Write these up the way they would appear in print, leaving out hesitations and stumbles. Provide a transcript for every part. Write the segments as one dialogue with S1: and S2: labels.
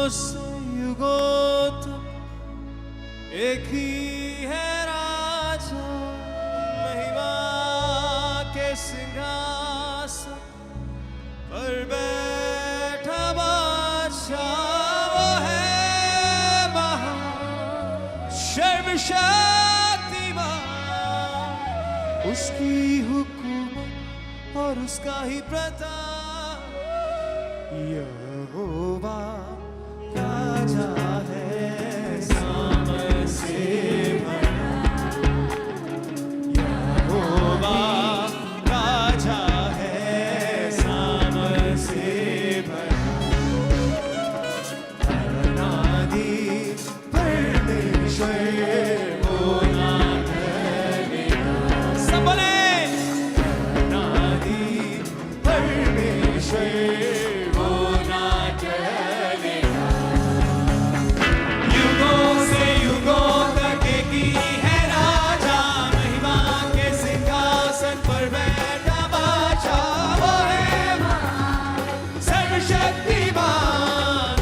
S1: से युगों तक एक ही है राजा, महिमा के सिंहासन पर बैठा बादशाह। वो है महान सर्वशक्तिमान, उसकी हुकूमत और उसका ही प्रताप। यहोवा राजा है सामर्थ से भरा, यहोवा राजा है सामर्थ से भरा। अनादि परमेश्वर वो ना डरेगा। सब बोले अनादि परमेश्वर वो ना डरेगा। युगों से युगों तक एक ही है राजा, महिमा के सिंहासन पर बैठा बादशाह। वो है सर्वशक्तिमान,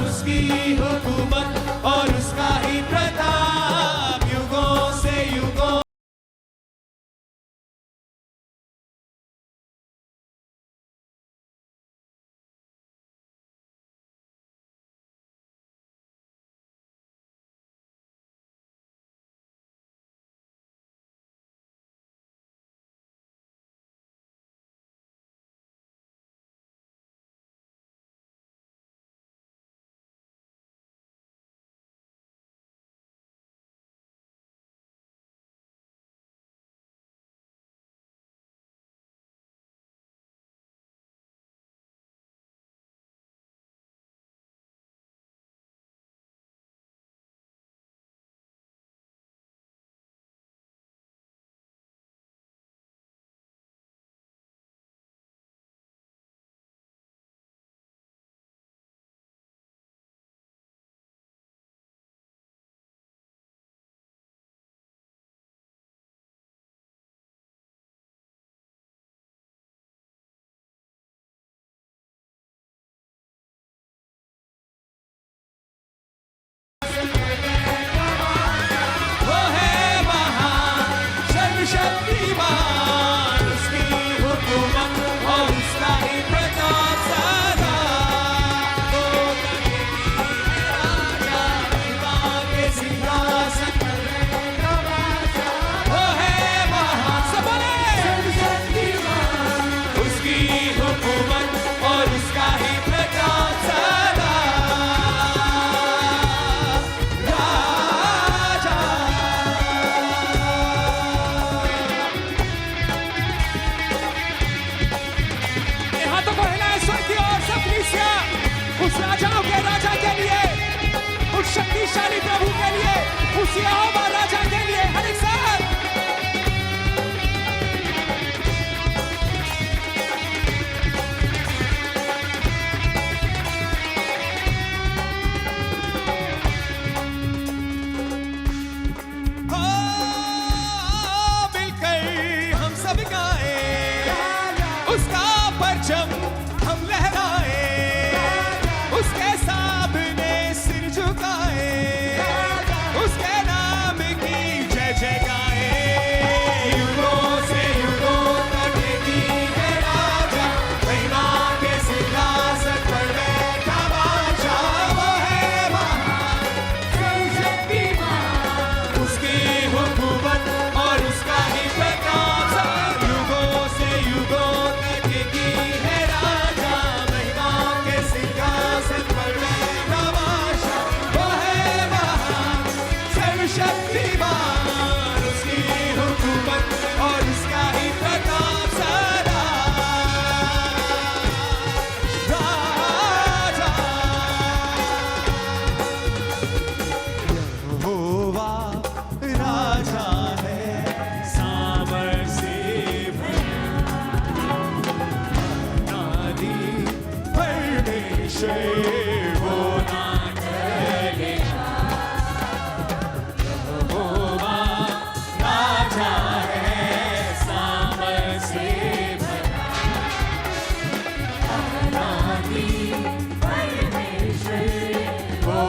S1: उसकी हुकूमत और उसका ही प्रताप। युगों से युगों वो है महान सर्वशक्तिमान, उसकी हुकूमत और उसका ही प्रताप सदा। वो राजा महिमा के सिंहासन पर बैठा बादशाह। वो है महान सब बोले सर्वशक्तिमान, उसकी हुकूमत और उसका ही प्रताप सदा। उस राजाओं के राजा के लिए, उस शक्तिशाली प्रभु के लिए, उस यहोवा राजा के लिए हर एक साथ मिलकर हम सब गाए, उसका परचम हम लहराए, उसके सामने सिर झुकाए, उसके नाम की जय जय गाए। युगों से युगों तक एक ही है राजा, महिमा के सिंहासन पर बैठा बादशाह। वो है महान सर्वशक्तिमान, उसकी हुकूमत और उसका ही प्रताप। युगों से युगों तक एक ही है राजा, महिमा के सिंहासन पर बैठा बादशाह। वो है महान सर्वशक्तिमान, उसकी हुकूमत और उसका ही प्रताप सदा। राजा यहोवा राजा है सामर्थ से भरा, अनादि परमेश्वर वो ना टलेगा। यहोवा राजा है सामर्थ से भरा, अनादि परमेश्वर वो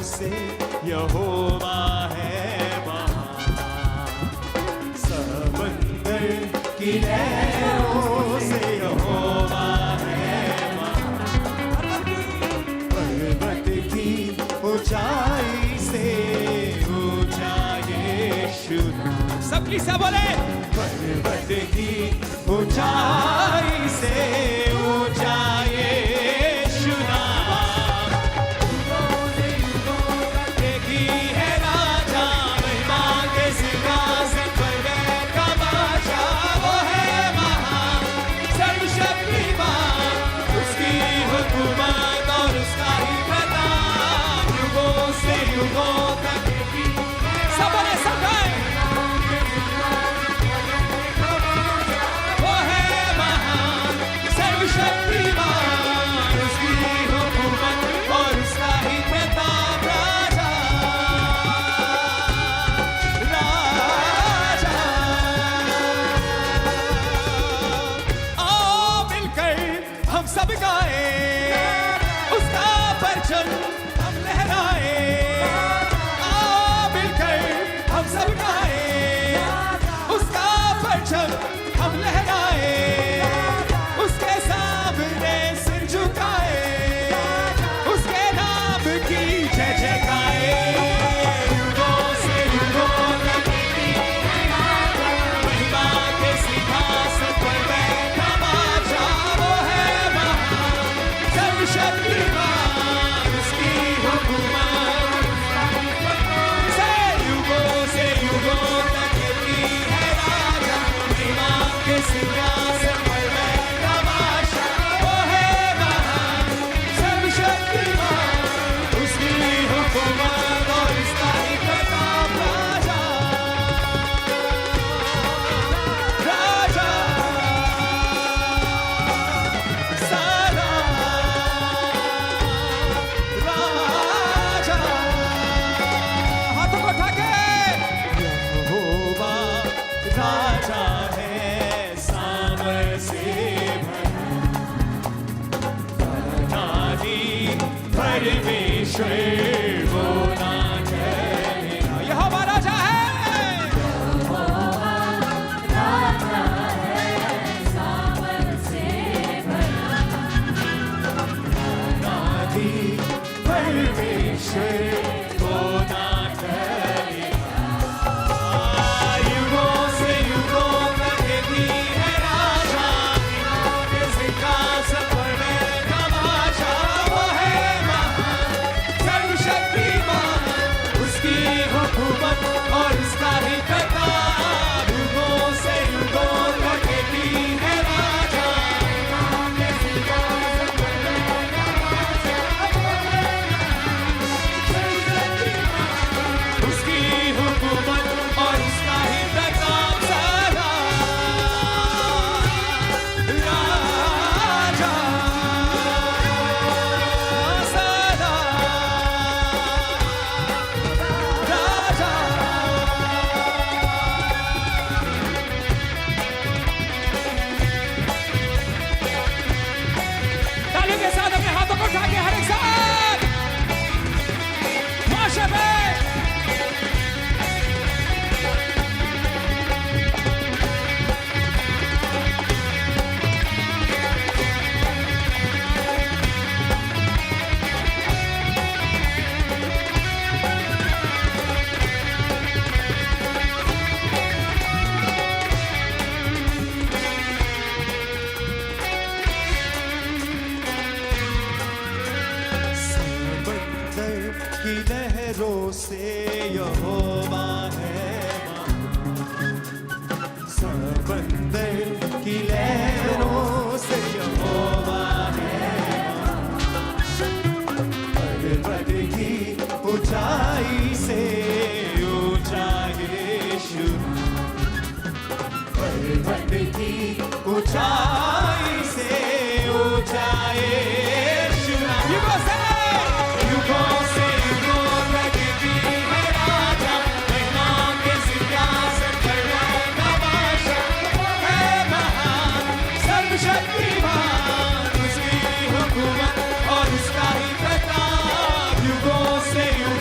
S1: से यहोवा है महान, समंदर की लहरों से यहोवा है महान, पर्वत की ऊंचाई से ऊंचा यीशु। सबकी सब बोले, पर्वत की ऊंचाई से ऊंचा यीशु नाम। एक ही है राजा, महिमा के सिंहासन पर बैठा बादशाह, वो है महान, सर्वशक्तिमान, उसकी हुकूमत और उसका ही प्रताप युगों से युगों तक। सब बोले, सब गाए, शक्तिमान, उसकी हुकूमत और उसका ही प्रताप। राजा राजा, आओ मिलकर हम सब गाए, उसका परचम हम लहराए। आओ मिलकर हम सब गाए, उसका परचम हम लहराए, उसके सामने सिर झुकाए, उसके नाम की जय जयकाए। युगों से युगों तक महिमा के सिंहासन पर बैठा बादशाह, वो है महान, सर्वशक्तिमान, उसकी हुकूमत से युगों तक की है राजा, महिमा के सिंहासन पर बैठा बादशाह, वो है महान, सर्वशक्तिमान, उसकी हुकूमत और उसका ही प्रताप। राजा राजा सदा राजा। हाथों को उठा के, यहोवा राजा है सामर से भरा, परमेश्वर वो ना ठहरेगा। यहोवा राजा है, परमेश्वर वो ना ठहरेगा। युगों से युगों तक भी है राजा, के सिंहासन पर बैठा बादशाह, वो है महान, सर्वशक्तिमान, उसकी हुकूमत और उसका ही प्रताप। युगों से युगों तक भी है राजा, के सिंहासन पर बैठा बादशाह, वो है सर्वशक्तिमान, उसकी हुकूमत और उसका ही प्रताप। सदा राजा सदा राजा। तालियों के साथ अपने हाथों को उठा के हर एक साथ माशा में समंदर की लहरों से यहोवा है महान, समंदर की लहरों से यहोवा है महान, पर्वत की ऊंचाई से ऊंचा यीशु, पर्वत की ऊंचाई से ऊंचा यीशु। युगों से युगों तक भी है राजा, महिमा के सिंहासन पर बैठा बादशाह, वो है महान, सर्वशक्तिमान, उसकी हुकूमत और उसका ही प्रताप। युगों से युगों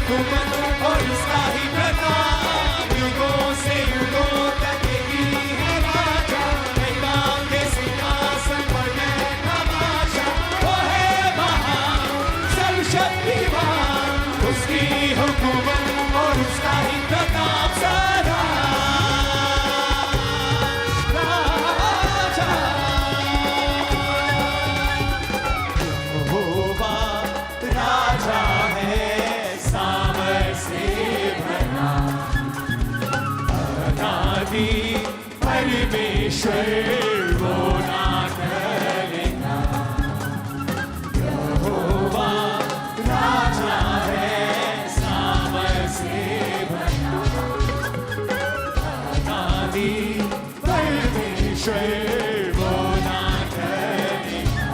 S1: हुकूमत और उसका ही प्रताप, युगों से युगों तक ही है राजा, महिमा के सिंहासन पर बैठा बादशाह, वो है महान सर्वशक्तिमान, उसकी हुकूमत और उसका ही प्रताप सदा राजा। यहोवा राजा है सामर्थ से भरा, अनादि परमेश्वर वो ना करेगा। यहोवा राजा है सामर्थ से भरा, अनादि परमेश्वर वो ना करेगा।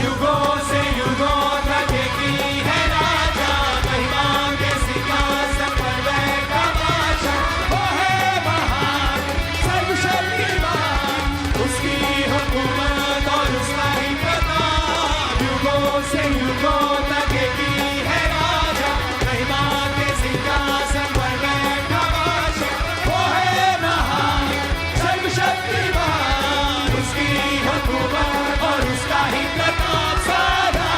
S1: युगों से युगों तक की है राजा, महिमा के सिंहासन पर बैठा बादशाह, वो है महान सर्वशक्तिमान, उसकी हुकूमत और उसका ही प्रताप, युगों से युगों तक की है राजा, महिमा के सिंहासन पर बैठा बादशाह, वो है महान सर्वशक्तिमान, उसकी हुकूमत और उसका ही प्रताप सदा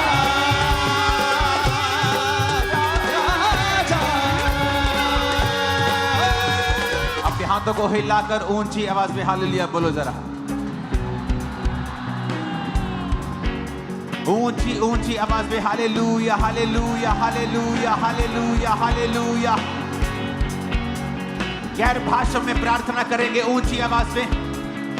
S1: राजा।
S2: अपने हाथों को हिलाकर ऊंची आवाज में हालेलुया बोलो जरा, ऊंची ऊंची आवाज में hallelujah hallelujah hallelujah hallelujah hallelujah. गैर भाषा में प्रार्थना करेंगे ऊंची आवाज में।